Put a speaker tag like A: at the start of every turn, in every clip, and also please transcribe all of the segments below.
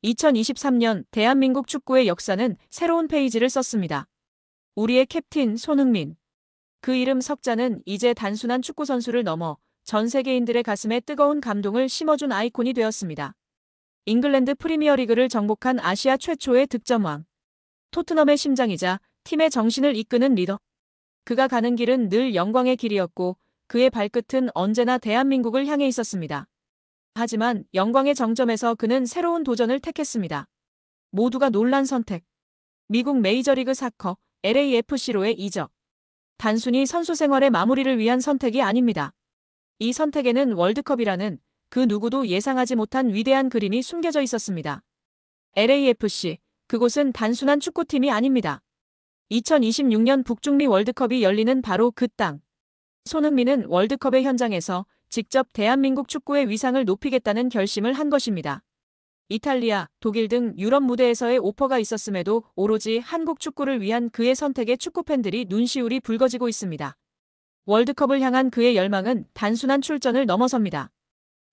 A: 2023년 대한민국 축구의 역사는 새로운 페이지를 썼습니다. 우리의 캡틴 손흥민. 그 이름 석자는 이제 단순한 축구 선수를 넘어 전 세계인들의 가슴에 뜨거운 감동을 심어준 아이콘이 되었습니다. 잉글랜드 프리미어리그를 정복한 아시아 최초의 득점왕. 토트넘의 심장이자 팀의 정신을 이끄는 리더. 그가 가는 길은 늘 영광의 길이었고 그의 발끝은 언제나 대한민국을 향해 있었습니다. 하지만 영광의 정점에서 그는 새로운 도전을 택했습니다. 모두가 놀란 선택. 미국 메이저리그 사커 LAFC로의 이적. 단순히 선수 생활의 마무리를 위한 선택이 아닙니다. 이 선택에는 월드컵이라는 그 누구도 예상하지 못한 위대한 그림이 숨겨져 있었습니다. LAFC, 그곳은 단순한 축구팀이 아닙니다. 2026년 북중미 월드컵이 열리는 바로 그 땅. 손흥민은 월드컵의 현장에서 직접 대한민국 축구의 위상을 높이겠다는 결심을 한 것입니다. 이탈리아, 독일 등 유럽 무대에서의 오퍼가 있었음에도 오로지 한국 축구를 위한 그의 선택에 축구팬들이 눈시울이 붉어지고 있습니다. 월드컵을 향한 그의 열망은 단순한 출전을 넘어섭니다.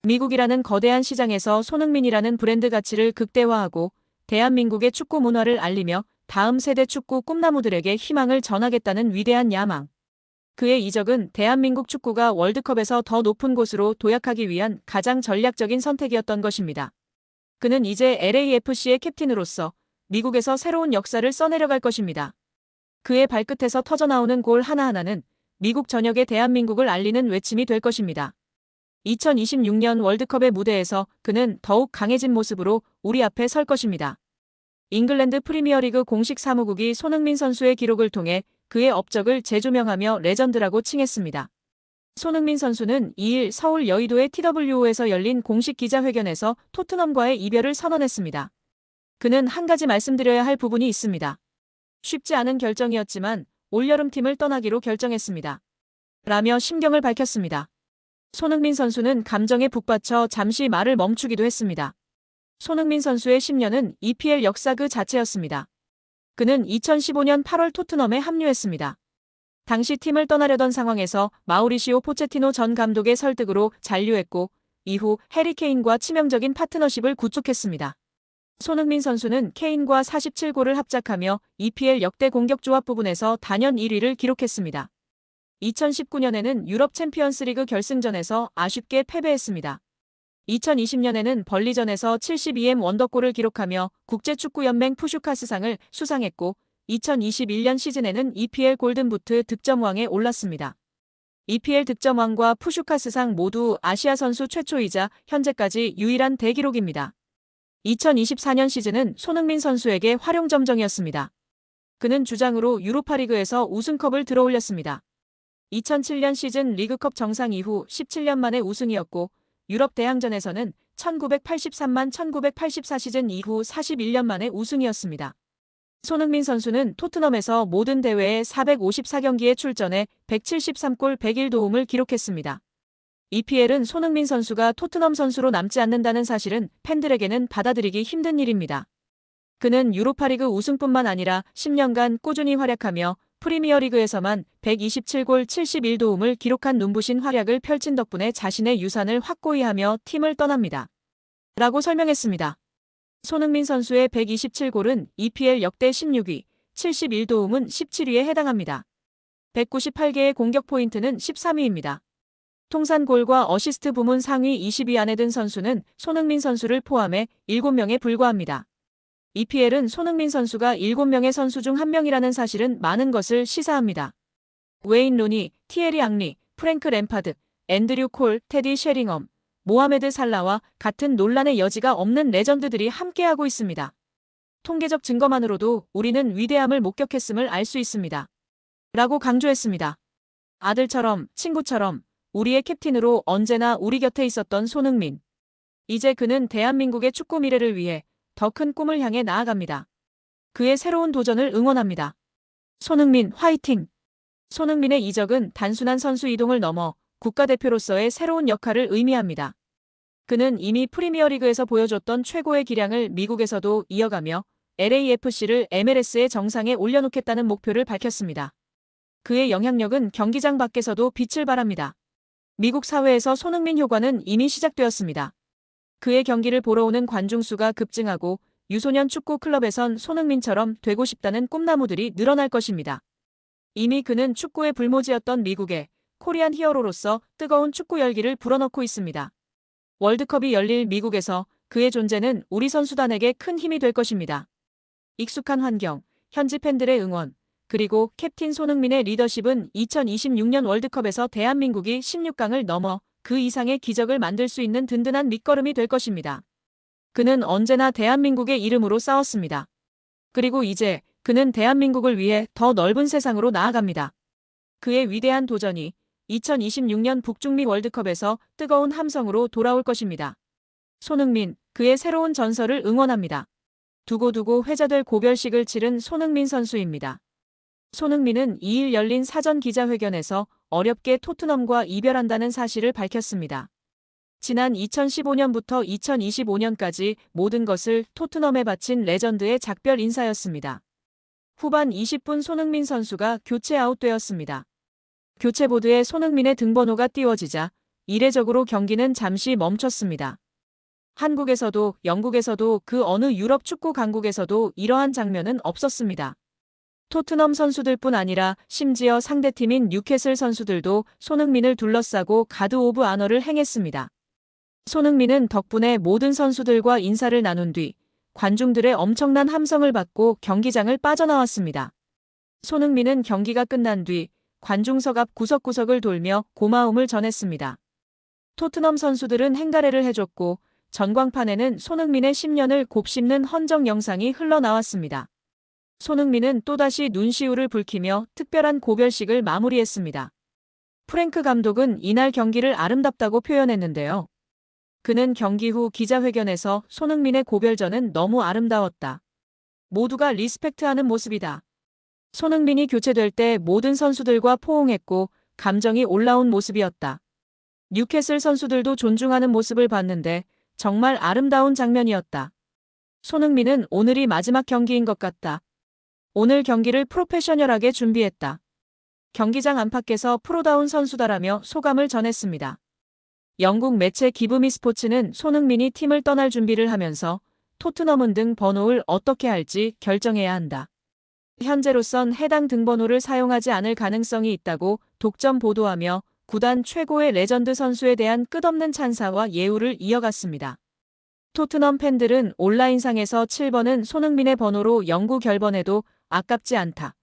A: 미국이라는 거대한 시장에서 손흥민이라는 브랜드 가치를 극대화하고 대한민국의 축구 문화를 알리며 다음 세대 축구 꿈나무들에게 희망을 전하겠다는 위대한 야망. 그의 이적은 대한민국 축구가 월드컵에서 더 높은 곳으로 도약하기 위한 가장 전략적인 선택이었던 것입니다. 그는 이제 LAFC의 캡틴으로서 미국에서 새로운 역사를 써내려갈 것입니다. 그의 발끝에서 터져나오는 골 하나하나는 미국 전역의 대한민국을 알리는 외침이 될 것입니다. 2026년 월드컵의 무대에서 그는 더욱 강해진 모습으로 우리 앞에 설 것입니다. 잉글랜드 프리미어리그 공식 사무국이 손흥민 선수의 기록을 통해 그의 업적을 재조명하며 레전드라고 칭했습니다. 손흥민 선수는 2일 서울 여의도의 TWO에서 열린 공식 기자회견에서 토트넘과의 이별을 선언했습니다. 그는 한 가지 말씀드려야 할 부분이 있습니다. 쉽지 않은 결정이었지만 올여름 팀을 떠나기로 결정했습니다. 라며 심경을 밝혔습니다. 손흥민 선수는 감정에 북받쳐 잠시 말을 멈추기도 했습니다. 손흥민 선수의 10년은 EPL 역사 그 자체였습니다. 그는 2015년 8월 토트넘에 합류했습니다. 당시 팀을 떠나려던 상황에서 마우리시오 포체티노 전 감독의 설득으로 잔류했고 이후 해리 케인과 치명적인 파트너십을 구축했습니다. 손흥민 선수는 케인과 47골을 합작하며 EPL 역대 공격 조합 부분에서 단연 1위를 기록했습니다. 2019년에는 유럽 챔피언스리그 결승전에서 아쉽게 패배했습니다. 2020년에는 벌리전에서 72M 원더골을 기록하며 국제축구연맹 푸슈카스상을 수상했고 2021년 시즌에는 EPL 골든부트 득점왕에 올랐습니다. EPL 득점왕과 푸슈카스상 모두 아시아 선수 최초이자 현재까지 유일한 대기록입니다. 2024년 시즌은 손흥민 선수에게 활용점정이었습니다. 그는 주장으로 유로파리그에서 우승컵을 들어올렸습니다. 2007년 시즌 리그컵 정상 이후 17년 만의 우승이었고 유럽 대항전에서는 1983-1984 시즌 이후 41년 만의 우승이었습니다. 손흥민 선수는 토트넘에서 모든 대회에 454경기에 출전해 173골 101도움을 기록했습니다. EPL은 손흥민 선수가 토트넘 선수로 남지 않는다는 사실은 팬들에게는 받아들이기 힘든 일입니다. 그는 유로파리그 우승뿐만 아니라 10년간 꾸준히 활약하며 프리미어리그에서만 127골 71도움을 기록한 눈부신 활약을 펼친 덕분에 자신의 유산을 확고히 하며 팀을 떠납니다. 라고 설명했습니다. 손흥민 선수의 127골은 EPL 역대 16위, 71도움은 17위에 해당합니다. 198개의 공격 포인트는 13위입니다. 통산 골과 어시스트 부문 상위 20위 안에 든 선수는 손흥민 선수를 포함해 7명에 불과합니다. EPL은 손흥민 선수가 7명의 선수 중 1명이라는 사실은 많은 것을 시사합니다. 웨인 루니, 티에리 앙리, 프랭크 램파드, 앤드류 콜, 테디 셰링엄, 모하메드 살라와 같은 논란의 여지가 없는 레전드들이 함께하고 있습니다. 통계적 증거만으로도 우리는 위대함을 목격했음을 알 수 있습니다. 라고 강조했습니다. 아들처럼, 친구처럼, 우리의 캡틴으로 언제나 우리 곁에 있었던 손흥민. 이제 그는 대한민국의 축구 미래를 위해 더 큰 꿈을 향해 나아갑니다. 그의 새로운 도전을 응원합니다. 손흥민 화이팅! 손흥민의 이적은 단순한 선수 이동을 넘어 국가대표로서의 새로운 역할을 의미합니다. 그는 이미 프리미어리그에서 보여줬던 최고의 기량을 미국에서도 이어가며 LAFC를 MLS의 정상에 올려놓겠다는 목표를 밝혔습니다. 그의 영향력은 경기장 밖에서도 빛을 발합니다. 미국 사회에서 손흥민 효과는 이미 시작되었습니다. 그의 경기를 보러 오는 관중 수가 급증하고 유소년 축구 클럽에선 손흥민처럼 되고 싶다는 꿈나무들이 늘어날 것입니다. 이미 그는 축구의 불모지였던 미국의 코리안 히어로로서 뜨거운 축구 열기를 불어넣고 있습니다. 월드컵이 열릴 미국에서 그의 존재는 우리 선수단에게 큰 힘이 될 것입니다. 익숙한 환경, 현지 팬들의 응원, 그리고 캡틴 손흥민의 리더십은 2026년 월드컵에서 대한민국이 16강을 넘어 그 이상의 기적을 만들 수 있는 든든한 밑거름이 될 것입니다. 그는 언제나 대한민국의 이름으로 싸웠습니다. 그리고 이제 그는 대한민국을 위해 더 넓은 세상으로 나아갑니다. 그의 위대한 도전이 2026년 북중미 월드컵에서 뜨거운 함성으로 돌아올 것입니다. 손흥민, 그의 새로운 전설을 응원합니다. 두고두고 회자될 고별식을 치른 손흥민 선수입니다. 손흥민은 2일 열린 사전 기자회견에서 어렵게 토트넘과 이별한다는 사실을 밝혔습니다. 지난 2015년부터 2025년까지 모든 것을 토트넘에 바친 레전드의 작별 인사였습니다. 후반 20분 손흥민 선수가 교체 아웃되었습니다. 교체 보드에 손흥민의 등번호가 띄워지자 이례적으로 경기는 잠시 멈췄습니다. 한국에서도 영국에서도 그 어느 유럽 축구 강국에서도 이러한 장면은 없었습니다. 토트넘 선수들뿐 아니라 심지어 상대팀인 뉴캐슬 선수들도 손흥민을 둘러싸고 가드 오브 아너를 행했습니다. 손흥민은 덕분에 모든 선수들과 인사를 나눈 뒤 관중들의 엄청난 함성을 받고 경기장을 빠져나왔습니다. 손흥민은 경기가 끝난 뒤 관중석 앞 구석구석을 돌며 고마움을 전했습니다. 토트넘 선수들은 행가래를 해줬고 전광판에는 손흥민의 10년을 곱씹는 헌정 영상이 흘러나왔습니다. 손흥민은 또다시 눈시울을 붉히며 특별한 고별식을 마무리했습니다. 프랭크 감독은 이날 경기를 아름답다고 표현했는데요. 그는 경기 후 기자회견에서 손흥민의 고별전은 너무 아름다웠다. 모두가 리스펙트하는 모습이다. 손흥민이 교체될 때 모든 선수들과 포옹했고 감정이 올라온 모습이었다. 뉴캐슬 선수들도 존중하는 모습을 봤는데 정말 아름다운 장면이었다. 손흥민은 오늘이 마지막 경기인 것 같다. 오늘 경기를 프로페셔널하게 준비했다. 경기장 안팎에서 프로다운 선수다라며 소감을 전했습니다. 영국 매체 기브미 스포츠는 손흥민이 팀을 떠날 준비를 하면서 토트넘은 등 번호를 어떻게 할지 결정해야 한다. 현재로선 해당 등번호를 사용하지 않을 가능성이 있다고 독점 보도하며 구단 최고의 레전드 선수에 대한 끝없는 찬사와 예우를 이어갔습니다. 토트넘 팬들은 온라인상에서 7번은 손흥민의 번호로 영구 결번해도 아깝지 않다.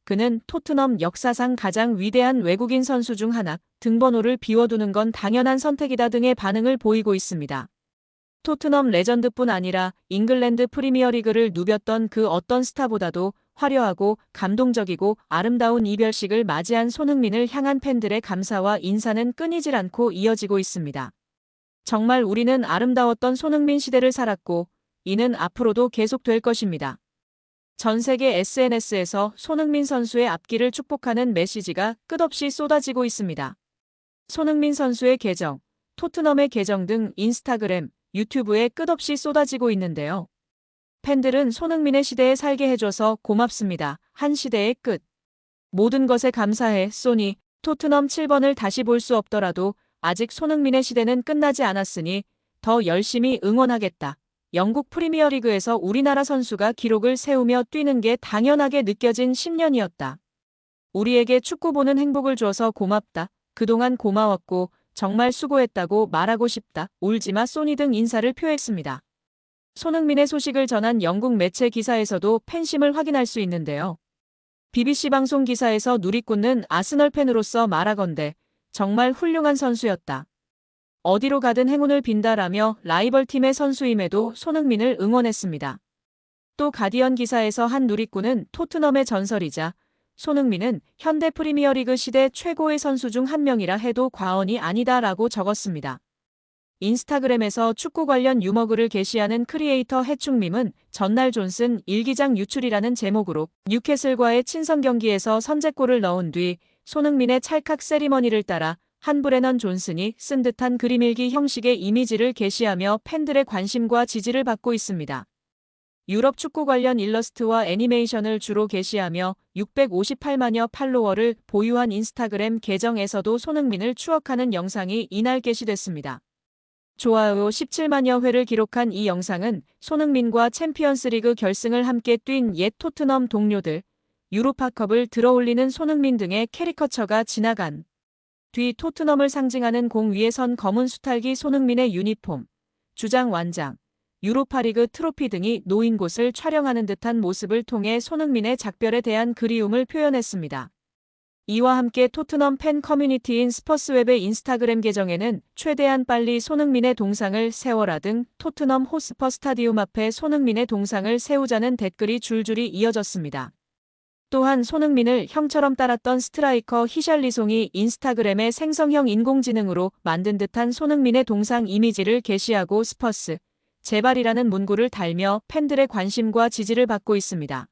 A: 그는 토트넘 역사상 가장 위대한 외국인 선수 중 하나, 등번호를 비워두는 건 당연한 선택이다 등의 반응을 보이고 있습니다. 토트넘 레전드뿐 아니라 잉글랜드 프리미어리그를 누볐던 그 어떤 스타보다도 화려하고 감동적이고 아름다운 이별식을 맞이한 손흥민을 향한 팬들의 감사와 인사는 끊이질 않고 이어지고 있습니다. 정말 우리는 아름다웠던 손흥민 시대를 살았고 이는 앞으로도 계속될 것입니다. 전 세계 SNS에서 손흥민 선수의 앞길을 축복하는 메시지가 끝없이 쏟아지고 있습니다. 손흥민 선수의 계정, 토트넘의 계정 등 인스타그램, 유튜브에 끝없이 쏟아지고 있는데요. 팬들은 손흥민의 시대에 살게 해줘서 고맙습니다. 한 시대의 끝. 모든 것에 감사해, 소니. 토트넘 7번을 다시 볼 수 없더라도 아직 손흥민의 시대는 끝나지 않았으니 더 열심히 응원하겠다. 영국 프리미어리그에서 우리나라 선수가 기록을 세우며 뛰는 게 당연하게 느껴진 10년이었다. 우리에게 축구 보는 행복을 줘서 고맙다. 그동안 고마웠고 정말 수고했다고 말하고 싶다. 울지마 소니 등 인사를 표했습니다. 손흥민의 소식을 전한 영국 매체 기사에서도 팬심을 확인할 수 있는데요. BBC 방송 기사에서 누리꾼은 아스널 팬으로서 말하건대 정말 훌륭한 선수였다. 어디로 가든 행운을 빈다라며 라이벌 팀의 선수임에도 손흥민을 응원했습니다. 또 가디언 기사에서 한 누리꾼은 토트넘의 전설이자 손흥민은 현대 프리미어리그 시대 최고의 선수 중 한 명이라 해도 과언이 아니다라고 적었습니다. 인스타그램에서 축구 관련 유머글을 게시하는 크리에이터 해충밈은 전날 존슨 일기장 유출이라는 제목으로 뉴캐슬과의 친선 경기에서 선제골을 넣은 뒤 손흥민의 찰칵 세리머니를 따라 한 브레넌 존슨이 쓴 듯한 그림일기 형식의 이미지를 게시하며 팬들의 관심과 지지를 받고 있습니다. 유럽 축구 관련 일러스트와 애니메이션을 주로 게시하며 658만여 팔로워를 보유한 인스타그램 계정에서도 손흥민을 추억하는 영상이 이날 게시됐습니다. 좋아요 17만여 회를 기록한 이 영상은 손흥민과 챔피언스리그 결승을 함께 뛴 옛 토트넘 동료들, 유로파컵을 들어올리는 손흥민 등의 캐리커처가 지나간 뒤 토트넘을 상징하는 공 위에 선 검은 수탈기 손흥민의 유니폼, 주장 완장, 유로파리그 트로피 등이 놓인 곳을 촬영하는 듯한 모습을 통해 손흥민의 작별에 대한 그리움을 표현했습니다. 이와 함께 토트넘 팬 커뮤니티인 스퍼스웹의 인스타그램 계정에는 최대한 빨리 손흥민의 동상을 세워라 등 토트넘 호스퍼 스타디움 앞에 손흥민의 동상을 세우자는 댓글이 줄줄이 이어졌습니다. 또한 손흥민을 형처럼 따랐던 스트라이커 히샬리송이 인스타그램에 생성형 인공지능으로 만든 듯한 손흥민의 동상 이미지를 게시하고 스퍼스 제발이라는 문구를 달며 팬들의 관심과 지지를 받고 있습니다.